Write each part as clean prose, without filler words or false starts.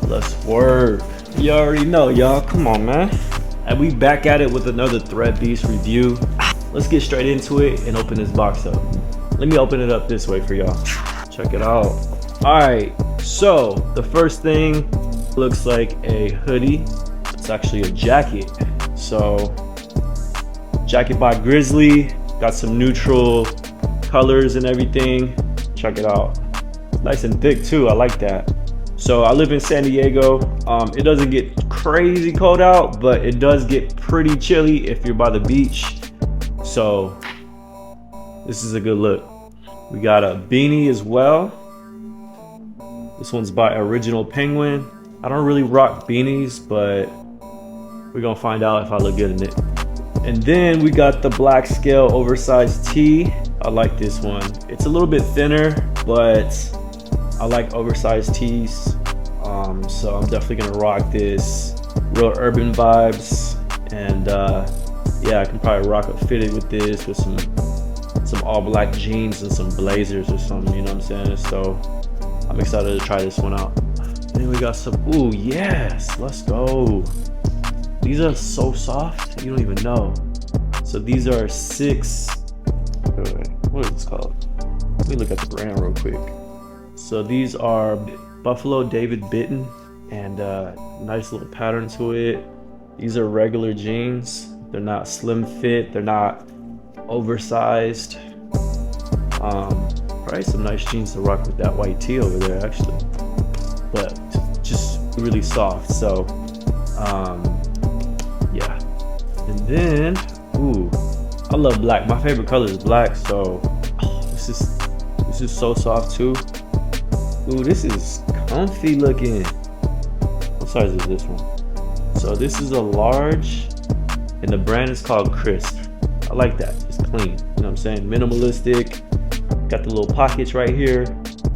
Let's work. You already know, y'all. Come on, man. And we back at it with another ThreadBeast review. Let's get straight into it and open this box up. Let me open it up this way for y'all. Check it out. All right, so the first thing looks like a hoodie. It's actually a jacket. So, jacket by Grizzly. Got some neutral colors and everything. Check it out. Nice and thick too, I like that. So I live in San Diego. It doesn't get crazy cold out, but it does get pretty chilly if you're by the beach. So this is a good look. We got a beanie as well. This one's by Original Penguin. I don't really rock beanies, but we're gonna find out if I look good in it. And then we got the black scale oversized tee. I like this one. It's a little bit thinner, but I like oversized tees. So I'm definitely gonna rock this. Real urban vibes. And yeah, I can probably rock a fitted with this with some all black jeans and some blazers or something, you know what I'm saying? So I'm excited to try this one out. And then we got some, ooh, yes, let's go. These are so soft, you don't even know. So these are what is this called? Let me look at the brand real quick. So these are Buffalo David Bitton, and nice little pattern to it. These are regular jeans. They're not slim fit, they're not oversized. Probably some nice jeans to rock with that white tee over there actually. But just really soft, so yeah. And then, ooh, I love black. My favorite color is black, so this is so soft too. Ooh, this is comfy looking. What size is this one? So this is a large, and the brand is called Crisp. I like that. It's clean. You know what I'm saying? Minimalistic. Got the little pockets right here.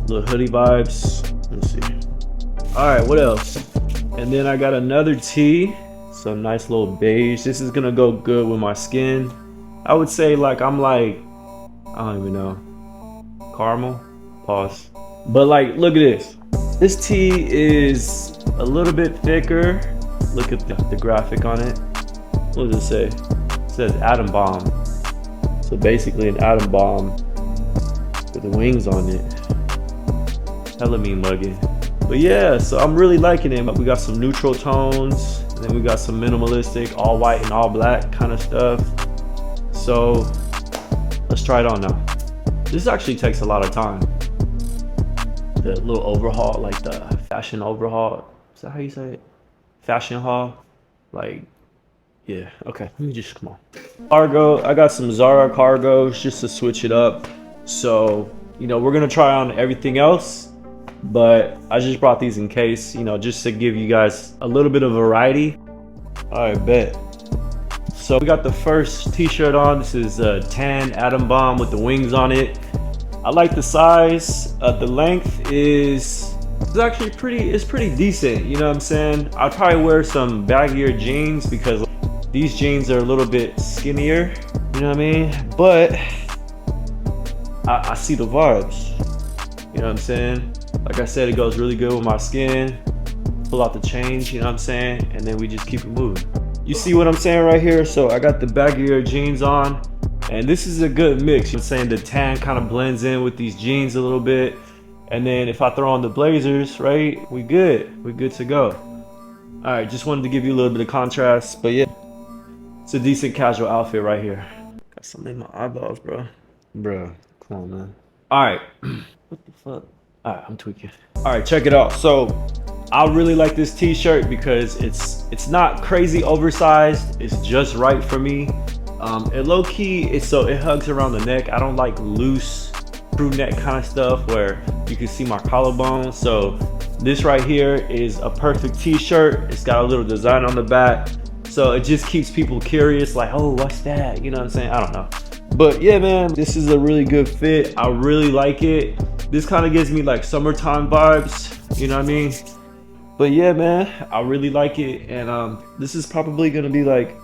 Little hoodie vibes. Let's see. All right, what else? And then I got another tee. Some nice little beige. This is gonna go good with my skin. I would say like I'm like, I don't even know. Caramel? Pause. But like, look at this. This tee is a little bit thicker. Look at the graphic on it. What does it say? It says atom bomb. So basically an atom bomb with the wings on it. Hella mean mugging. But yeah, so I'm really liking it. We got some neutral tones, and then we got some minimalistic, all white and all black kind of stuff. So let's try it on now. This actually takes a lot of time. The little overhaul, like the fashion overhaul. Is that how you say it? Fashion haul. Like, yeah, okay, let me just, come on. Cargo, I got some Zara cargos just to switch it up. So, you know, we're gonna try on everything else, but I just brought these in case, you know, just to give you guys a little bit of variety. All right, bet. So we got the first t-shirt on. This is a tan atom bomb with the wings on it. I like the size. The length is actually pretty decent, you know what I'm saying? I'd probably wear some baggier jeans because these jeans are a little bit skinnier, you know what I mean? But I see the vibes, you know what I'm saying? Like I said, it goes really good with my skin. Pull out the change, you know what I'm saying? And then we just keep it moving. You see what I'm saying right here? So I got the baggier jeans on, and this is a good mix. I'm saying the tan kind of blends in with these jeans a little bit. And then if I throw on the blazers, right, we good to go. All right, just wanted to give you a little bit of contrast, but yeah, it's a decent casual outfit right here. Got something in my eyeballs, bro. Bro, come on, man. All right, what the fuck? All right, I'm tweaking. All right, check it out. So I really like this t-shirt because it's not crazy oversized. It's just right for me. And low key, it hugs around the neck. I don't like loose crew neck kind of stuff where you can see my collarbone. So this right here is a perfect t-shirt. It's got a little design on the back, so it just keeps people curious, like, oh, what's that? You know what I'm saying? I don't know. But yeah, man, this is a really good fit. I really like it. This kind of gives me like summertime vibes, you know what I mean? But yeah, man, I really like it. And this is probably gonna be like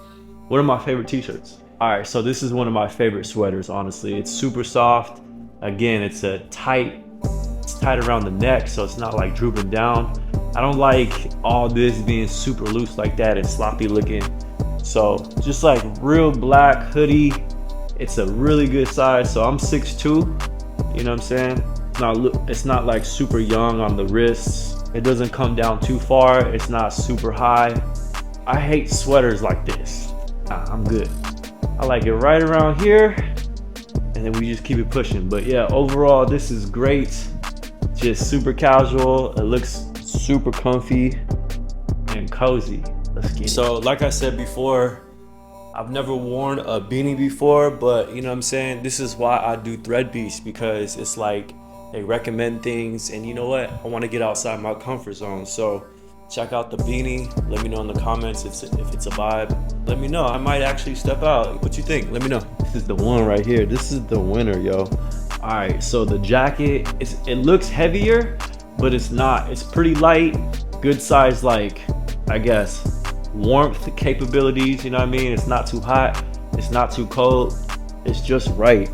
one of my favorite t-shirts. All right, so this is one of my favorite sweaters, honestly. It's super soft. Again, it's tight around the neck, so it's not like drooping down. I don't like all this being super loose like that and sloppy looking. So just like real black hoodie. It's a really good size. So I'm 6'2", you know what I'm saying? It's not like super young on the wrists. It doesn't come down too far. It's not super high. I hate sweaters like this. I'm good. I like it right around here, and then we just keep it pushing. But yeah, overall, this is great. Just super casual. It looks super comfy and cozy. Let's get it. So like I said before, I've never worn a beanie before, but you know what I'm saying? This is why I do ThreadBeast, because it's like they recommend things, and you know what? I want to get outside my comfort zone. So check out the beanie. Let me know in the comments if it's a vibe. Let me know. I might actually step out. What you think? Let me know. This is the one right here. This is the winner, yo. All right, so the jacket, it looks heavier, but it's not. It's pretty light. Good size, like, I guess, warmth capabilities, you know what I mean? It's not too hot. It's not too cold. It's just right.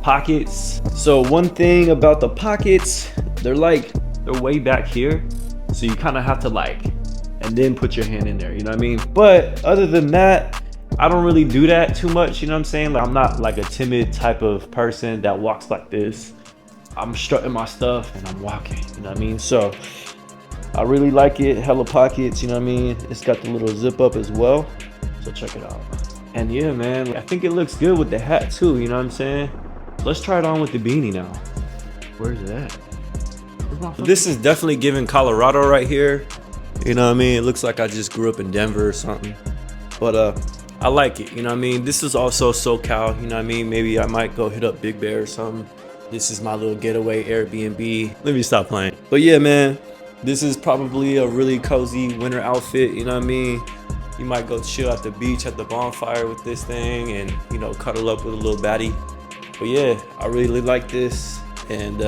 Pockets. So one thing about the pockets, they're way back here. So you kind of have to and then put your hand in there, you know what I mean? But other than that, I don't really do that too much, you know what I'm saying? Like, I'm not like a timid type of person that walks like this. I'm strutting my stuff and I'm walking, you know what I mean? So I really like it. Hella pockets, you know what I mean? It's got the little zip up as well. So check it out. And yeah, man, I think it looks good with the hat too, you know what I'm saying? Let's try it on with the beanie now. Where's it at? This is definitely giving Colorado right here. You know what I mean? It looks like I just grew up in Denver or something. But I like it, you know what I mean? This is also SoCal, you know what I mean? Maybe I might go hit up Big Bear or something. This is my little getaway Airbnb. Let me stop playing. But yeah, man, this is probably a really cozy winter outfit, you know what I mean? You might go chill at the beach at the bonfire with this thing and, you know, cuddle up with a little baddie. But yeah, I really like this, and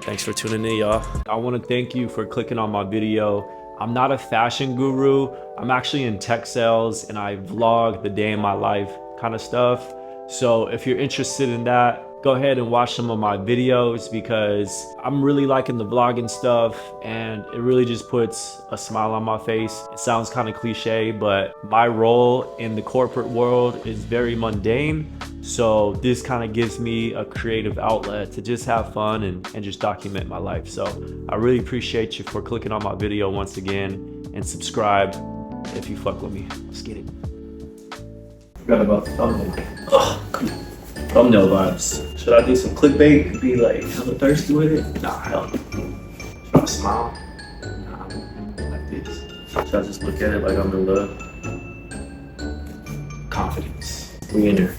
thanks for tuning in, y'all. I want to thank you for clicking on my video. I'm not a fashion guru. I'm actually in tech sales, and I vlog the day in my life kind of stuff. So if you're interested in that, go ahead and watch some of my videos, because I'm really liking the vlogging stuff, and it really just puts a smile on my face. It sounds kind of cliche, but my role in the corporate world is very mundane. So this kind of gives me a creative outlet to just have fun and just document my life. So I really appreciate you for clicking on my video once again, and subscribe if you fuck with me. Let's get it. Forgot about the thumbnail. Oh, thumbnail vibes. Should I do some clickbait and be like hella thirsty with it? Nah, hell no. Should I smile? Nah, I'm like this. Should I just look at it like I'm in love? Confidence. We in there.